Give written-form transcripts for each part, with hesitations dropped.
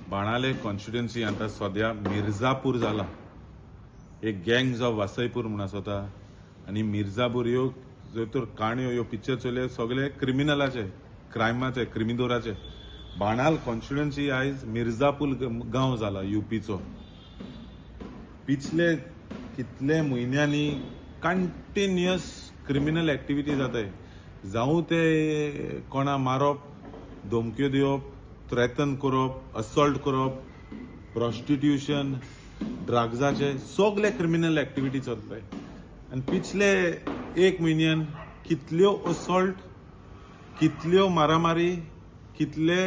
बाणाले constituency आता सध्या मिर्झापूर जाला. एक गँग्स ऑफ वासयपूर म्हणून आसता आणि मिर्झापूर ह्यो जर तर काणयो ह्यो पिक्चर चले सगळे क्रिमिनलाचे, क्रायमाचे, क्रिमिदोराचे. बाणाल कॉन्स्टिट्युएन्सी आयज मिर्झापूर गांव जाला यूपीचो. पिछले कितले म्हयन्यांनी कंटिन्युअस क्रिमिनल ऍक्टिव्हिटी जाताय. जावं ते कोणा मारप, धमक्यो दिवप, थ्रेटन करप, असॉल्ट करप, प्रॉस्टिट्यूशन, ड्रग्जाचे सगळे क्रिमिनल ऍक्टिव्हिटी चलताय. आणि पिछले एक म्हयन्यान कितल्यो असॉल्ट, कितल्यो मारामारी, कितले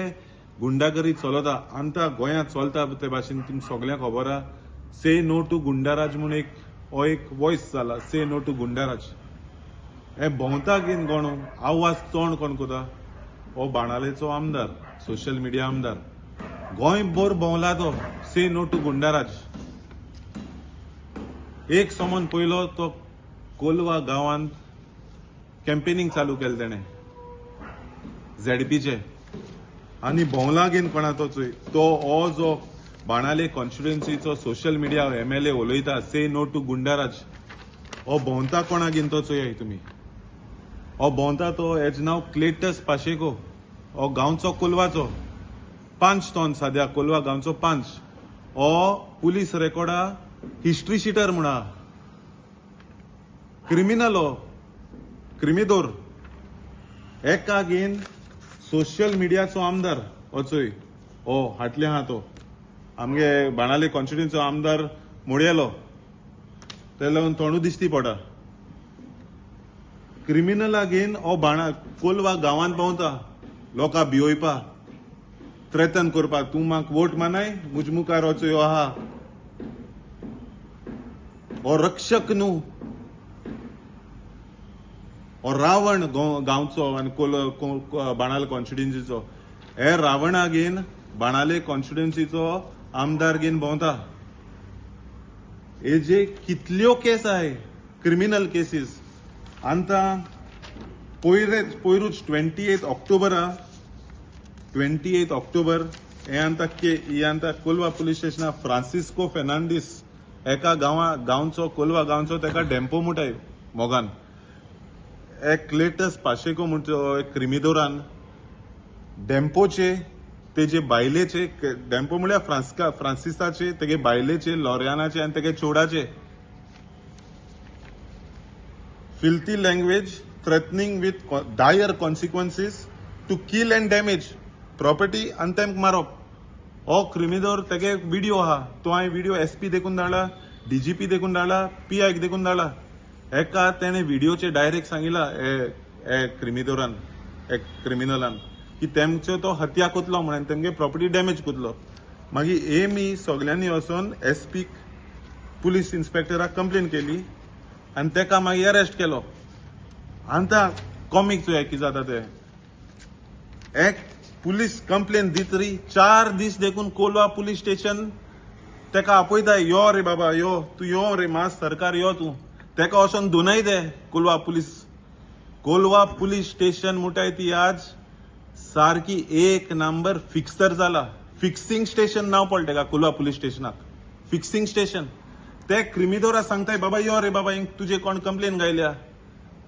गुंडागरी चलता आमच्या गोंयांत चलता ते भाशेन तुमकां सगळ्यांक खबर आहा. से नो टू गुंडाराज म्हणून एक वॉयस जाला, से नो टू गुंडाराज. हे भोंवता घेवन कोण आवाज चोण कोण कोता हो बाणालेचो आमदार, सोशल मिडिया आमदार. गोंयभर भोंवला तो से नो टू गुंडाराज. एक समन पयलो तो कोलवा गांवांत कॅम्पेनिंग चालू केलें तेणें झेडपीचे आनी भोंवला घेवन कोणाचो तो हो जो बाणाले कॉन्स्टिट्युएन्सीचो सोशल मिडिया MLA उलयता से नो टू गुंडाराज. हो भोंवता कोणा घेवन तो चोय तुमी. हो भोंवता तो हेज नांव क्लेटस पाशेको. हो गांवचो कोलवाचो पंच तो सद्या कोलवा गांवचो पंच. हो पुलीस रेकॉर्डा हिस्ट्री शीटर म्हणा, क्रिमिनल हो, क्रिमिदोर. एका घेन सोशल मिडियाचो आमदार वचोय हो हाटले हा तो आमगे बाणाले कॉन्स्टिट्युएन्सीचो आमदार मोडयेलो ते लागून तोंडू दिसती पडा. क्रिमिनला घेन हो कोलवा गांवांत पावता लोकां भिवयपा, थ्रेटन करपा. तूं म्हाका वोट मानाय मुज मुखार वचोय आहा. हो रक्षक न्हू, हो रावण गांवचो आनी बाणाले कॉन्स्टिट्युएन्सीचो. हे रावणा घेन बाणाले कॉन्स्टिट्युएन्सीचो आमदार घेन भोंवता. हेजे कितल्यो केस आहे क्रिमिनल केसीस. आतां पयरूच 28 ऑक्टोबर हे आतां कोलवा पुलीस स्टेशना फ्रांसिस्को फेर्नांडीस एका गांवचो कोलवा गांवचो तेका डेम्पो मुटाय मोगान. एक क्लेटस पाशेको म्हणचो एक क्रिमिदोरान डेम्पोचे तेजे बायलेचे, डेम्पो म्हळ्यार फ्रांसिसाचे, तेगे बायलेचे, लॉरियानाचे आनी तेगे चोडाचे filthy language threatening with dire consequences to kill and damage property आनी तेमकां मारप. हो क्रिमिदोर तेगे व्हिडिओ आहा तो हांवें व्हिडिओ SP देखून धाडला, DGP देखून धाडला, PI देखून धाडला. एका तेणे व्हिडिओचे डायरेक्ट सांगिला हे क्रिमिदोरान, एक क्रिमिनलान की तेमचो तो हत्या कोतलो म्हणून तेमगे प्रॉपर्टी डॅमेज कोतलो. मागीर मी सगळ्यांनी वचोन SP पुलीस इन्स्पेक्टराक कंप्लेन केली आनी तेका मागीर अरेस्ट केलो. आतां कॉमिक चोय कितें जाता ते. एक पुलीस कंप्लेन दितरी 4 दीस देखून कोलवा पुलीस स्टेशन तेका आपयताय यो रे बाबा यो, तू यो रे मास सरकार यो तू. तेका वचोन दोनाय दे कोलवा पुलीस स्टेशन मुटाय ती आज सारकी एक नंबर फिक्सर जाला. फिक्सिंग स्टेशन नाव पडलें तेका कोलवा पुलीस स्टेशनाक. Fixing station. ते क्रिमिदोरा सांगताय बाबा यो रे बाबा तुजे कोण कंप्लेन गायल्या.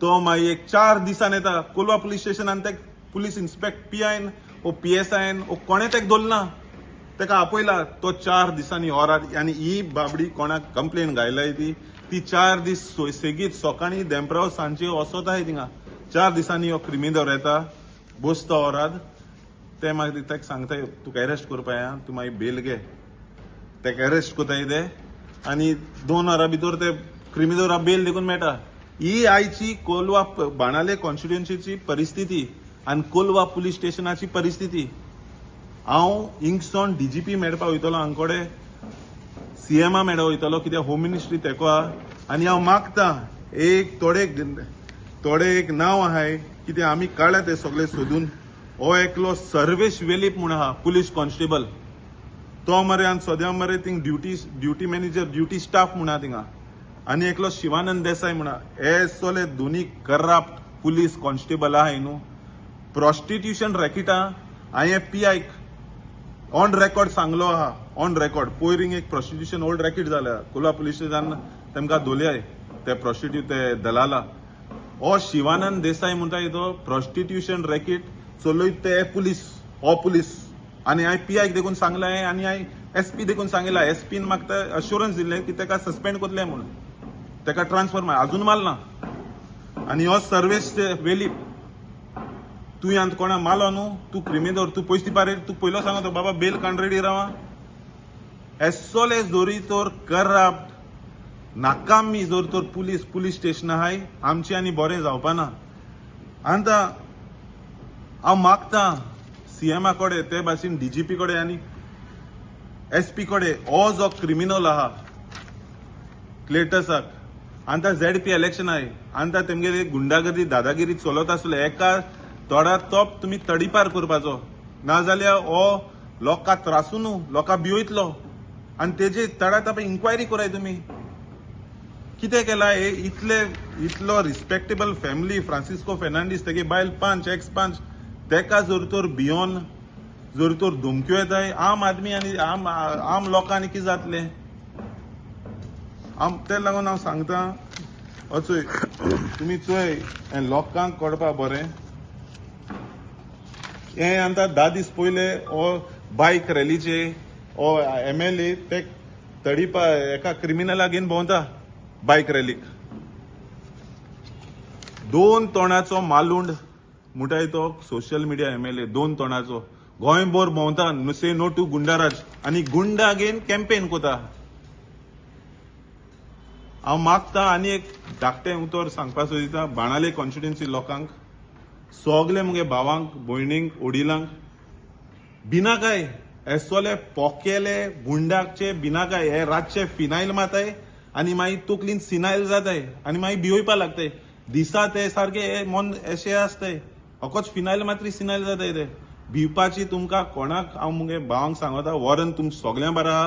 तो मागीर एक 4 दिसान येता कोलवा पुलीस स्टेशनान. ते पुलीस इन्स्पेक्टर PIन ओ PSIन ओ कोणे तेका दवरना, तेका आपयला. तो 4 दिसांनी होरात आनी ही बाबडी कोणाक कंप्लेन गायलाय ती 4 दीस सेगीत सकाळी देंपराव सांजे वसोताय थिंगा. 4 दिसांनी हो क्रिमिदोर येता बसता होरात. ते मागीर तेका सांगताय तुका अरेस्ट करपा या, तू मागीर बेल घे. तेका अरेस्ट कोताय ते आनी 2 वरां भितर ते क्रिमिदोरा बेल देखून मेळटा. ही आयची कोलवा बाणाले कॉन्स्टिट्युएन्सीची परिस्थिती आनी कोलवा पुलीस स्टेशनाची परिस्थिती. हांव हिंगसोन DGP मेळपा वयतलो, हांगकडे CM मेळो वयतलो कित्याक होम मिनिस्ट्री तेको आहा. आनी हांव मागता एक थोडे एक नांव आहाय कितें आमी काडला ते सगळे सोदून. हो एकलो सर्वेश वेलीप म्हूण आहा पुलीस कॉन्स्टेबल. तो मरे सद्या मरे thing duty manager duty staff म्हणा थिंगा. आनी एकलो शिवानंद देसाय म्हणा. हे सोले दोनी करप्ट पुलीस कॉन्स्टेबल आहाय न्हू. प्रॉस्टिट्युशन रॅकेटां हांवें PI ऑन रेकॉर्ड सांगलो आहा ऑन रेकॉर्ड पोयरींग एक प्रोस्टिट्यूशन ओल्ड रॅकेट जाल्या कोलवा पुलीस स्टेशन तेमकां दोल्याय ते प्रोस्टिट्यूट ते दलाला हो शिवानंद देसाई म्हणटा तो प्रोस्टिट्यूशन रॅकेट चलयत ते पुलीस आनी हांवें PI देखून सांगलें आनी हांवें SP देखून सांगितला SPन म्हाका अश्युरन्स दिलें की ताका सस्पेंड कोतलें म्हणून ताका ट्रान्सफर अजून मारना आनी हो सर्वेस वेली तू यांत कोणा मालो न्हू तू क्रिमिनल तू पयस दिवपा रेडी तू पयलो सांगतो बाबा बेल कान रेडी रावा एसोले जोरी तोर करप्ट नाकामी जोर तोर पुलीस स्टेशन आहाय आमची आनी बरें जावपाना आतां हांव मागता CM कडेन ते भाशेन DGP कडेन आनी SP कडेन हो जो क्रिमिनल आहा क्लेटसाक आतां ZP इलेक्शन आहाय आतां तेमगेली गुंडागर्दी दादागिरी चलत आसले एका थोडा तोप तुमी तडीपार करपाचो नाजाल्यार हो लोकां त्रासू न्हू लोकां भिवयतलो आनी तेजे तडात इन्क्वायरी कराय तुमी कितें केला हे इतलो रिस्पेक्टेबल फॅमिली फ्रांसिस्को फेर्नांडीस तेगे बायल पंच एक्स पंच तेका जोर तर भियोन जोर तर धमक्यो येताय आम आदमी आनी आम लोकांनी कितें जातलें ते लागून हांव सांगता चोय तुमी चोय हें लोकांक कळपा बरें हे आतां 10 दीस पयले हो बायक रॅलीचे हो MLA ते तडीपा एका क्रिमिनलाक घेवन भोंवता बायक रॅलीक 2 तोणाचो मालुंड म्हणटाय तो सोशल मिडिया MLA 2 तोणाचो गोंयभर भोंवता से नो टू गुंडाराज आनी गुंडा घेवन कॅम्पेन कोता हांव मागता आनी एक धाकटें उतर सांगपा सोदिता बाणाले कॉन्स्टिट्युएन्सी लोकांक सगळे मुगे भावांक भयणींक वडिलांक बिनाकाय एसोले पोकेले गुंडाचे बिनाकाय हे रातचे फिनायल माताय आनी मागीर तकलीन सिनायल जाताय आनी मागीर भिवयपा लागताय दिसा ते सारखे मन अशें आसताय अकोच फिनायल मात्री सिनायल जाताय ते भिवपाची तुमकां कोणाक हांव मुगे भावांक सांगता वरन तुम सगळ्यां बरा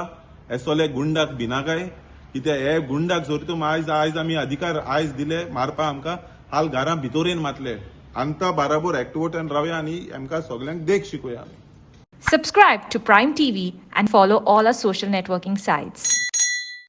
एसोले गुंडाक बिनाकाय कित्याक हे गुंडाक जर तूं आयज आमी अधिकार आयज दिले मारपा आमकां हाल घरां भितोरेन मातले आमकां बाराबर एक्टिवोटान रावया आनी आमकां सगळ्यांक देख शिकोया. Subscribe to Prime TV and follow all our social networking sites.